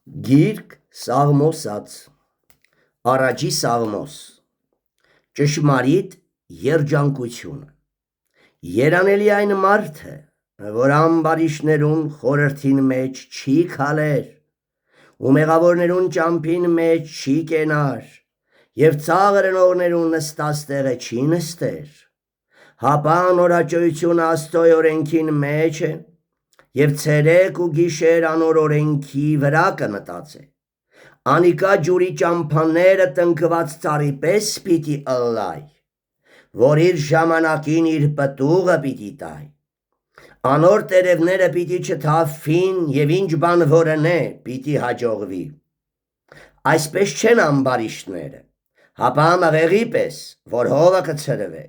Գիրք Սաղմոսած, Առաջի Սաղմոս, ճշմարիտ երջանկությունը։ Երանելի այն մարդը, որ ամբարիշներուն խորհրդին մեջ չի քալեր, ու մեղավորներուն ճամփին մեջ չի կենար, և ծաղր ընողներուն նստած տեղը չի նստեր, հապա անօրաճոյությունը Աստծոյ օրենքին մեջ է, և ցերեկ ու գիշեր անոր օրենքի վրա կմտածե։ Անիկա ջուրի ճամփաները տնկված ծառի պես պիտի ըլլայ, որ իր ժամանակին իր պտուղը պիտի տայ։ Անոր տերևները պիտի չթափվին, և ինչ բան որնե պիտի հաջողվի։ Այսպես չեն ամբարիշտները, հապա մղեղի պես, որ հովը կցրվե։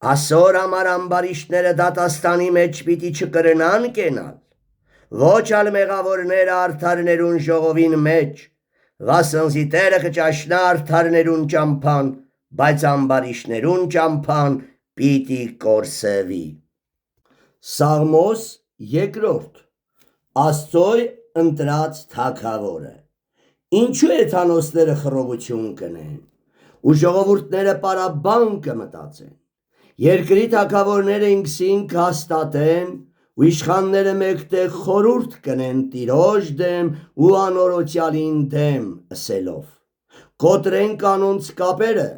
Ասոր համար ամբարիշտները դատաստանի մեջ պիտի չկրնան կենալ, ոչ ալ մեղավորները արդարներուն ժողովին մեջ, վասնզի Տերը կճաշնա արդարներուն ճամփան, բայց ամբարիշտներուն ճամփան պիտի կորսվի։ Սաղմոս երկրորդ, Աստծոյ ընտրած թագավորը։ Ինչու էթանոսները խռովություն կնեն, ու ժողովուրդները պարաբան կմտածեն։ Երկրի թագավորները ինքսինք հաստատեն, ու իշխանները մեկտեղ խորհուրդ կնեն Տիրոջ դեմ ու անօրոյցյալին դեմ, ըսելով. կոտրենք անոնց կապերը,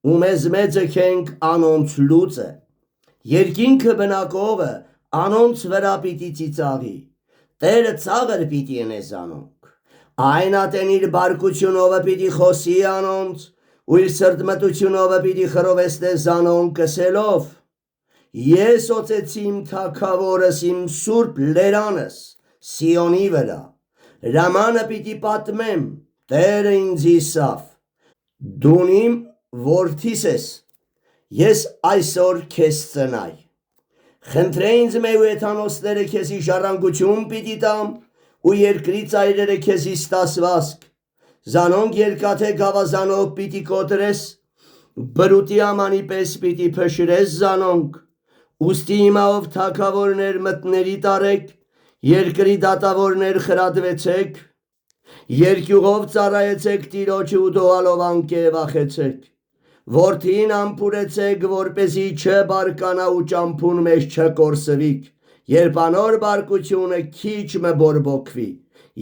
ու մեզ ձգենք անոնց լուծը։ Երկինքը բնակողը անոնց վրա պիտի ծիծաղի, Տերը ծաղր պիտի ընե զանոնք։ Այն ատեն իր բարկությունովը պիտի խոսի անոնց, ու իր սրտմտությունովը պիտի խռովեսնե զանոնք ըսելով. ես օծեցի իմ թագավորս իմ սուրբ լերանս Սիոնի վրա, հրամանը պիտի պատմեմ, Տերը ինձ իսավ. դուն իմ որդիս ես, ես այսօր քեզ ծնայ։ Խնդրե ինձ մեու էթանոսները քեզի ժառանգություն պիտի տամ, ու երկրի ծայրերը քեզի ստասվածք, զանոնք երկաթե գավազանով պիտի կոտրես, բրուտի ամանի պես պիտի փշրես զանոնք, ուստի հիմաով թագավորներ մտների տարեք, երկրի դատավորներ խրատվեցեք, երկյուղով ծառայեցեք Տիրոջը ու դողալով անկե վախեցեք, որդին ամփուրեցեք, որպեսզի չբարկանա ու ճամփուն մեջ չկորսվիք, երբ անոր բարկությունը քիչ մը բորբոքվի,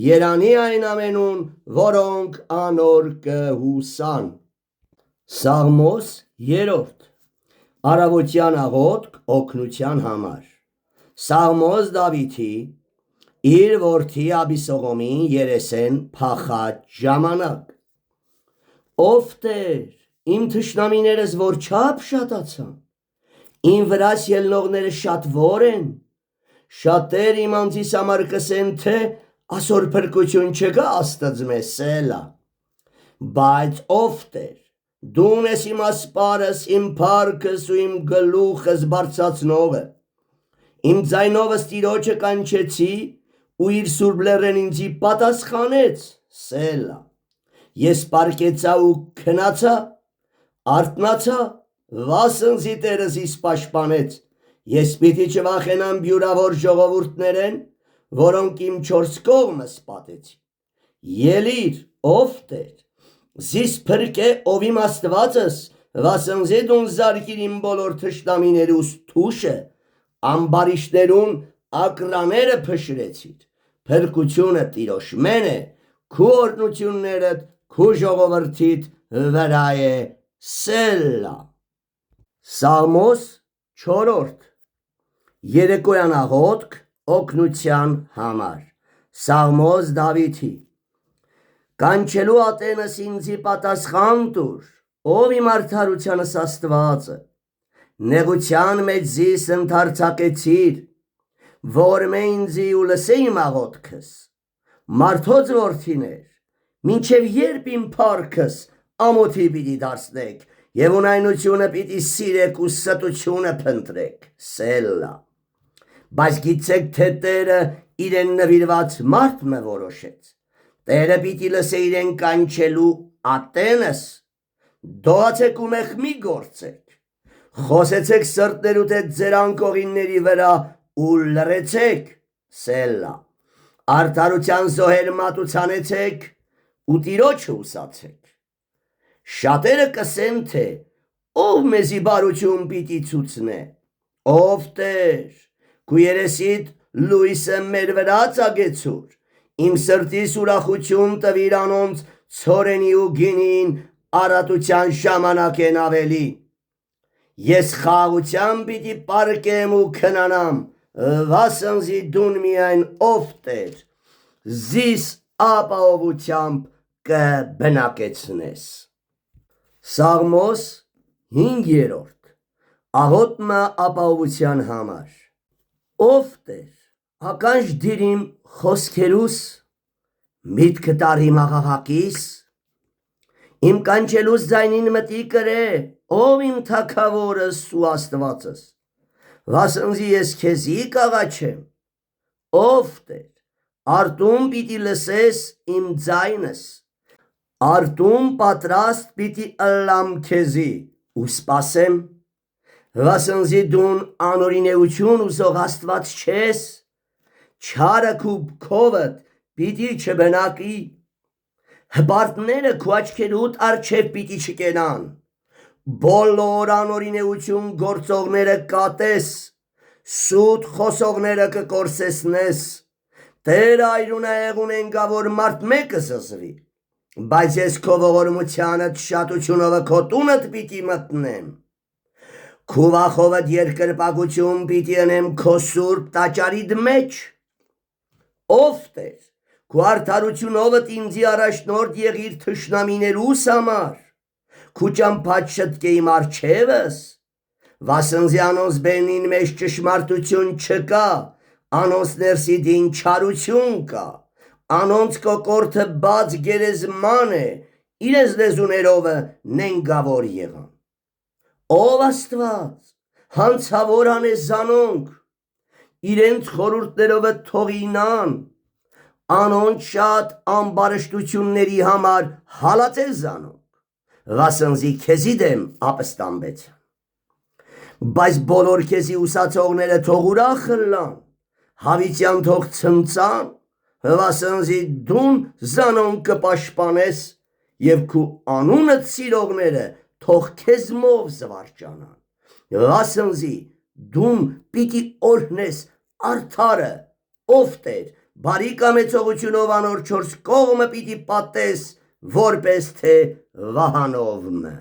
երանի այն ամենուն, որոնք անոր կհուսան։ Սաղմոս երրորդ, Առավոտյան աղոթք օգնության համար։ Սաղմոս Դավիթի իր որդի Աբիսողոմին երեսեն փախած ժամանակ։ Ով Տեր, իմ թշնամիներս որչափ շատացան, իմ վրաս ելնողները շատվոր են, շատեր իմ անձիս համար կսեն, թե ասոր փրկություն չկա Աստծմե Սելա։ Բայց ով Տեր, դուն ես իմ ասպարս, իմ փառքս ու իմ գլուխս բարձրացնողը, իմ ձայնովս Տիրոջը կանչեցի, ու իր սուրբ լեռեն ինձի պատասխանեց, Սելա։ Ես պառկեցա ու քնացա, արթնացա, վասնզի Տերս ինձ պաշտպանեց։ Ես պիտի չվախենամ բյուրավոր ժողովուրդներեն, որոնք իմ չորս կողմս պատեցին։ Ելիր, ով Տեր, զիս փրկե ով իմ Աստվածս, վասնզի դուն զարկիր իմ բոլոր թշնամիներուս թուշը, ամբարիշտներուն ակռաները փշրեցիր։ Փրկությունը Տիրոշմեն է, քու օրհնություններդ քու ժողովրդիդ վրա է, Սելա։ Սաղմոս չորրորդ, Երեկոյան աղոթք օգնության համար։ Սաղմոս Դավիթի։ Կանչելու ատենս ինձի պատասխան տուր, ով իմ արդարությանս Աստվածը, նեղության մեջ զիս ընդարձակեցիր, ողորմե ինձի ու լսե իմ աղոթքս։ Մարդոց որդիներ, մինչև երբ իմ փառքս ամոթի պիտի դարձնեք, և ունայնությունը պիտի սիրեք ու ստությունը փնտրեք, Սելա։ Բայց գիտեք, թե Տերը իրեն նվիրված մարդ մը որոշեց, Տերը պիտի լսե իրեն կանչելու ատենս, դողացեք ու մեղմի գործեք, խոսեցեք սրտներուդ հետ ձեր անկողինների վրա ու լռեցեք, Սելա։ Արդարության զոհեր մատուցանեցեք ու տիրոջը ուսացեք։ Շատերը կսեն, թե ով մեզի բարություն պիտի ցուցնե, ով Տեր, քու երեսիդ լույսը մեր վրա ծագեցուր, իմ սրտիս ուրախություն տվիր անոնց ցորենի ու գինին արատության ժամանակ են ավելի։ Ես խաղաղությամբ պիտի պարկեմ ու քնանամ, վասնզի դուն միայն ով Տեր, զիս ապահովությամբ կբնակեցնես։ Սաղմոս 5. Աղոթքը ապահովության համար։ Ով Տեր, ականջ դիրիմ խոսքերուս, միտքը տարիմ աղաղակիս, իմ կանչելուս ձայնին մտի կրե, ով իմ թագավորս ու Աստվածս, վասնզի ես քեզի կաղաչեմ, ով Տեր, արտում պիտի լսես իմ ձայնս, արտում պատրաստ պիտի ըլլամ քեզի ու սպասեմ, վասնզի դուն անօրինեություն ուզող Աստված չես, չարը քու քովդ պիտի չբնակի, հպարտները քու աչքերուդ առջև պիտի չկենան, բոլոր անօրինեություն գործողները կատես, սուտ խոսողները կկորսեսնես, Տեր այրունահեղ ունենգավոր մարդ մեկը զզվի, բայց ես քո ողորմությանդ շատությունովը քո տունդ պիտի մտնեմ, քու վախովդ երկրպագություն պիտի ընեմ քո սուրբ տաճարիդ մեջ, ով Տեր, քու արդարությունովդ ինձի առաջնորդ եղիր թշնամիներուս համար, քու ճամփադ շտկե իմ առջևս, վասնզի անոնց բենին մեջ ճշմարտություն չկա, անոնց ներսիդին չարություն կա, անոնց կոկորթը բաց գերեզման է, իրենց լեզուներովը նենգավոր եղան։ Ով Աստված, հանցավոր անեզանոնք, իրենց խորուրդներովը թողինան, անոնց շատ ամբարշտությունների համար հալածեզանոնք, վասնզի քեզի դեմ ապստամբեցան։ Բայց բոլոր քեզի ուսացողները թող ուրախ ըլլան, հավիտյան թող ցնցան, վասնզի դուն զանոնք կպաշտպանես եւ քու անունդ սիրողները թող քեզմով զվարճանան, վասնզի դուն պիտի օրհնես արդարը, ով Տեր, բարի կամեցողությունով անոր չորս կողմը պիտի պատես, որպես թե վահանովը։